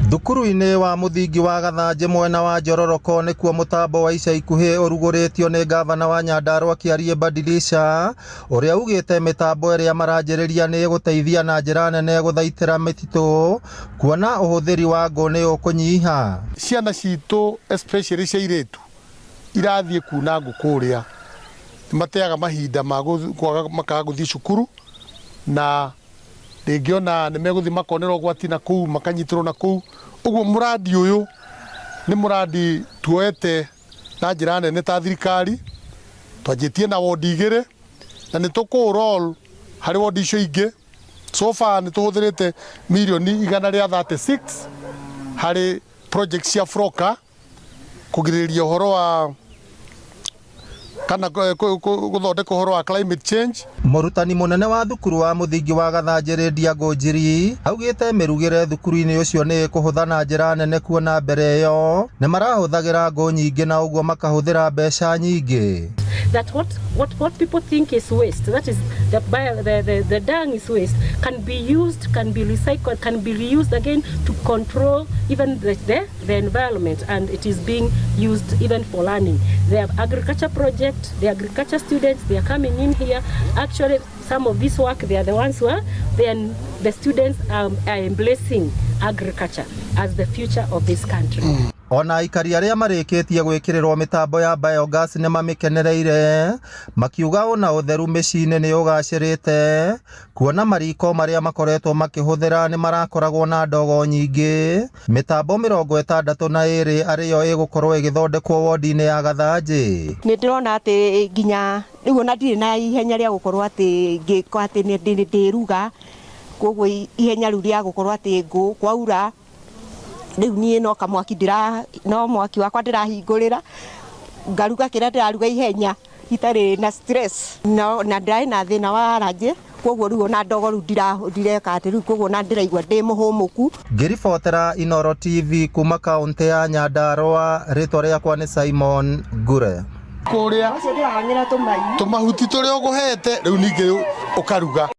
Thukuru-inĩ wa mũthingi wa Gathanjĩ mwena wa Njororoko nĩkuo mũtambo wa ica ikuhĩ ũrugũrĩtio nĩ gavana wa Nyandarua Kĩariĩ Badilisha, ũrĩa ugĩte mĩtambo ĩrĩa maranjĩrĩria nĩ gũteithia na njĩra nene gũthaitĩra mĩtitũ, kuona ũhũthĩri wa ngũ nĩ ũkũnyiha. Ciana citũ especially cia airĩtu irathiĩ kuna ngũ kũrĩa, mateaga mahinda makaga gũthiĩ cukuru, na rĩngĩona nĩ megũthiĩ makonerwo ũgwati na kũu makanyitĩrwo na kũu. Ũguo mũrandi ũyũ nĩ mũrandi tuoete na njĩra nene ta thirikari, twanjĩtie na wodi 2 na nĩ tũkũ-roll harĩ wodi icio ingĩ. So far nĩ tũhũthĩrĩte mirioni 136 harĩ project cia Froka kũgirĩrĩria ũhoro wa kana gũthondeka ũhoro wa climate change. Mũrutani mũnene wa thukuru wa mũthingi wa Gathanjĩ Njĩra augĩte mĩrugĩre thukuru-inĩ ũcio nĩ kũhũtha na njĩra nene, kuona mbere ĩyo nĩ marahũthagĩra ngũ nyingĩ na ũguo makahũthĩra mbeca nyingĩ. That what people think is waste, that is the dung is waste, can be used, can be recycled, can be reused again to control even the environment, and it is being used even for learning. They have agriculture project, the agriculture students, they are coming in here. Actually, some of this work, they are the ones who are, then the students are embracing agriculture as the future of this country. Ona aikari arĩa marĩkĩtie gwĩkĩrĩrwo mĩtambo ya biogas nĩ mamĩkenereire, makiuga ona ũtheru mĩciĩ-inĩ nĩ ũgacĩrĩte, kuona mariko marĩa makoretwo makĩhũthĩra nĩ marakoragwo na ndogo nyingĩ. Mĩtambo 62 arĩyo ĩgũkorwo ĩgĩthondekwo wodi-inĩ ya Gathanjĩ. Nĩ ndĩrona atĩ nginya rĩu ona ndirĩ na ihenya rĩa gũkorwo atĩ ngĩko atĩ ndĩruga, koguo ihenya rĩu rĩa gũkorwo atĩ ngũ kwaura rĩu niĩ no kamwaki no mwaki wakwa ndĩrahingũrĩra ngaruga kĩrĩa ndĩraruga ihenya itarĩ na stress, na ndĩrarĩ na thĩna wa allergy, koguo rĩu ona ndogo rĩu ndireka atĩ rĩu, koguo na ndĩraigua ndĩ mũhũmũku. Ngĩribotera Inooro TV kuma kaũntĩ ya Nyandarua, rĩtwa rĩakwa nĩ Simon Ngure. Kũrĩa tũmahuti tũrĩa ũgũhete rĩu ningĩ ũkaruga.